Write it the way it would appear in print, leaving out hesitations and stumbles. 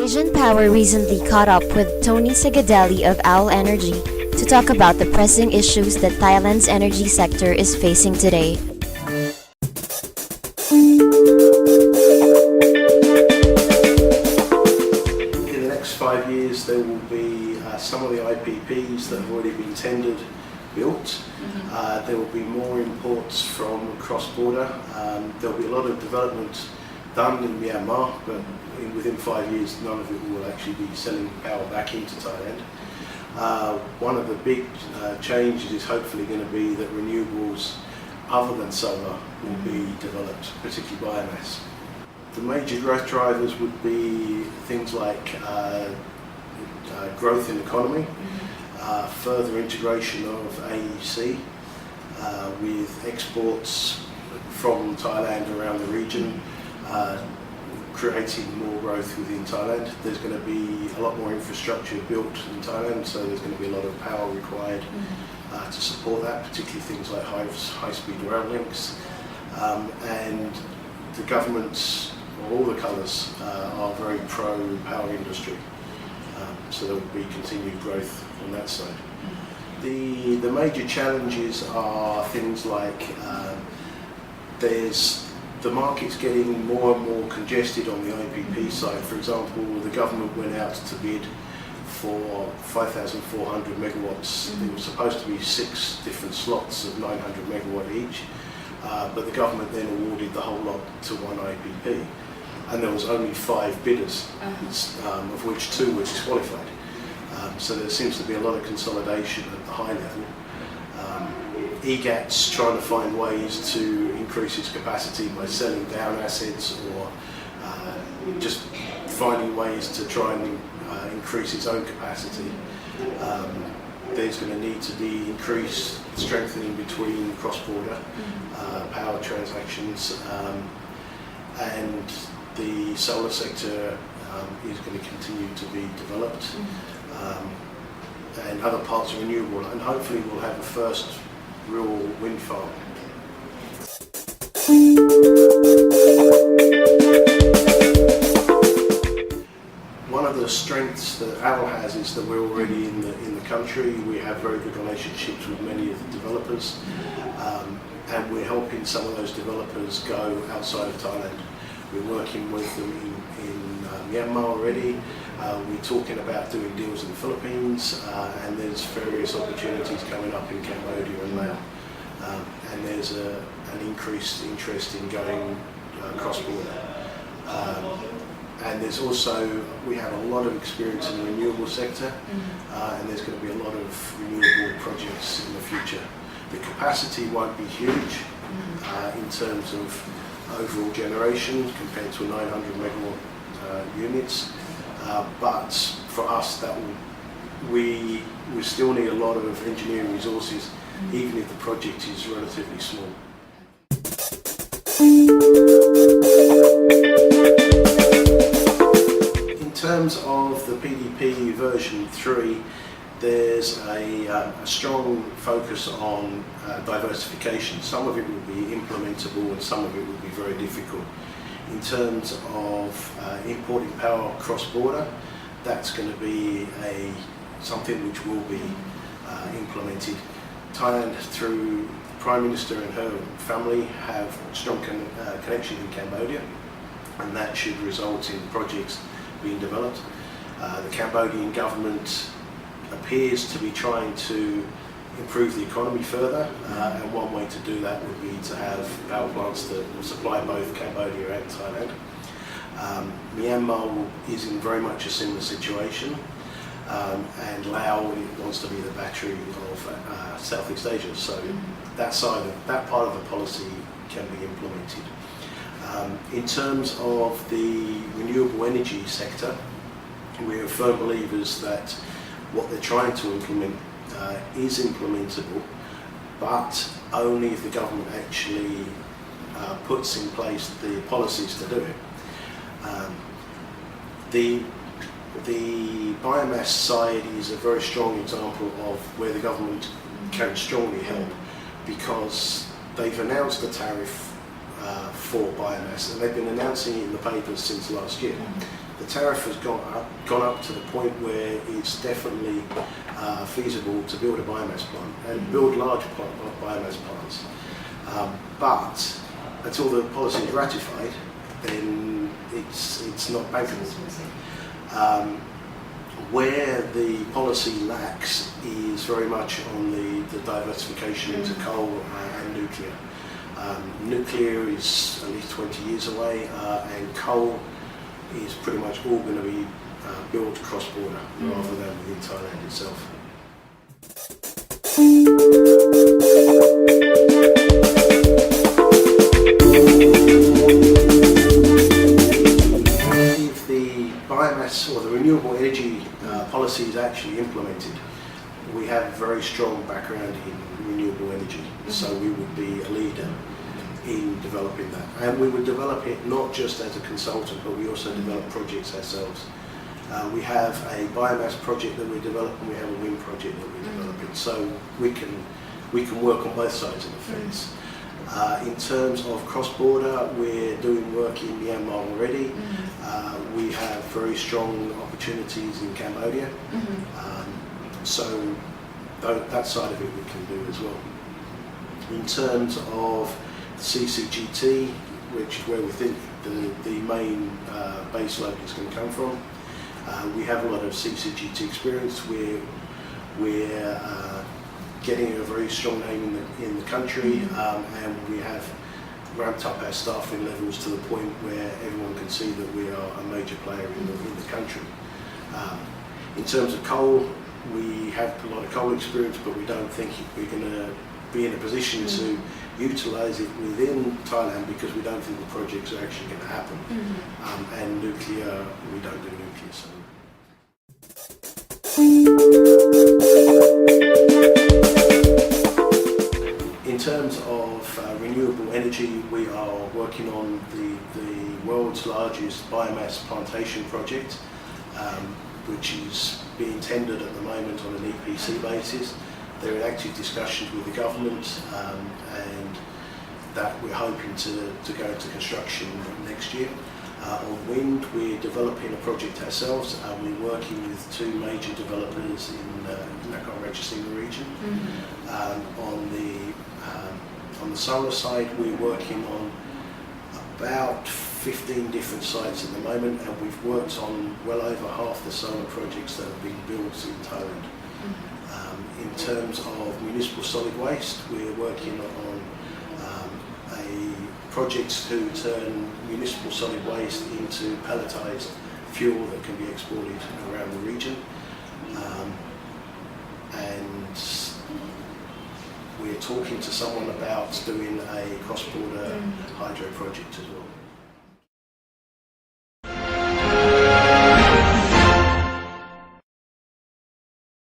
Asian Power recently caught up with Tony Segadelli of OWL Energy to talk about the pressing issues that Thailand's energy sector is facing today. In the next 5 years there will be some of the IPPs that have already been tendered built. There will be more imports from cross-border. There will be a lot of development done in Myanmar, but within 5 years none of it will actually be selling power back into Thailand. One of the big changes is hopefully going to be that renewables other than solar will be developed, particularly biomass. The major growth drivers would be things like growth in economy, further integration of AEC with exports from Thailand around the region, creating more growth within Thailand. There's going to be a lot more infrastructure built in Thailand, so there's going to be a lot of power required to support that, particularly things like high-speed rail links. And the governments, or all the colours, are very pro-power industry. So there will be continued growth on that side. The major challenges are things like the market's getting more and more congested on the IPP side. For example, the government went out to bid for 5,400 megawatts. There were supposed to be 6 different slots of 900 megawatt each, but the government then awarded the whole lot to one IPP. And there was only 5 bidders, of which 2 were disqualified. So there seems to be a lot of consolidation at the high level. EGAT's trying to find ways to increase its capacity by selling down assets or just finding ways to try and increase its own capacity. There's going to need to be increased strengthening between cross-border power transactions, and the solar sector is going to continue to be developed, and other parts of renewable, and hopefully we'll have the first real wind farm. One of the strengths that OWL has is that we're already in the country. We have very good relationships with many of the developers, and we're helping some of those developers go outside of Thailand. We're working with them in Myanmar already. We're talking about doing deals in the Philippines, and there's various opportunities coming up in Cambodia and Laos. And there's an increased interest in going cross-border. And there's also, we have a lot of experience in the renewable sector, and there's going to be a lot of renewable projects in the future. The capacity won't be huge in terms of overall generation compared to 900 megawatt units, but for us that we still need a lot of engineering resources, even if the project is relatively small. In terms of the PDP version 3, there's a strong focus on diversification. Some of it will be implementable and some of it will be very difficult. In terms of importing power cross-border, that's going to be something which will be implemented. Thailand, through the Prime Minister and her family, have strong connection in Cambodia, and that should result in projects being developed. The Cambodian government appears to be trying to improve the economy further, and one way to do that would be to have power plants that will supply both Cambodia and Thailand. Myanmar is in very much a similar situation, and Laos wants to be the battery of Southeast Asia, so that part of the policy can be implemented. In terms of the renewable energy sector, we are firm believers that what they're trying to implement is implementable, but only if the government actually puts in place the policies to do it. The biomass side is a very strong example of where the government can strongly help, because they've announced a tariff for biomass, and they've been announcing it in the papers since last year. The tariff has gone up to the point where it's definitely feasible to build a biomass plant and build large biomass plants. But until the policy is ratified, then it's not bankable. Where the policy lacks is very much on the diversification into coal and nuclear. Nuclear is at least 20 years away, and coal is pretty much all going to be built cross-border rather than within Thailand itself. If the biomass or the renewable energy policy is actually implemented, we have a very strong background in renewable energy, so we would be a leader in developing that. And we would develop it not just as a consultant, but we also develop projects ourselves. We have a biomass project that we're developing, we have a wind project that we're developing, so we can work on both sides of the fence. In terms of cross-border, we're doing work in Myanmar already. We have very strong opportunities in Cambodia, so that side of it we can do as well. In terms of CCGT, which is where we think the main base load is going to come from, we have a lot of CCGT experience. We're getting a very strong name in the country, and we have ramped up our staffing levels to the point where everyone can see that we are a major player in the country. In terms of coal, we have a lot of coal experience, but we don't think we're going to be in a position to utilise it within Thailand because we don't think the projects are actually going to happen. And nuclear, we don't do nuclear. So. In terms of renewable energy, we are working on the world's largest biomass plantation project, which is being tendered at the moment on an EPC basis. They're in active discussions with the government, and that we're hoping to go into construction next year. On wind, we're developing a project ourselves. We're working with two major developers in the Nakhon region. On the solar side, we're working on about 15 different sites at the moment, and we've worked on well over half the solar projects that have been built in Thailand. In terms of municipal solid waste, we're working on a project to turn municipal solid waste into pelletised fuel that can be exported around the region. And we're talking to someone about doing a cross-border hydro project as well.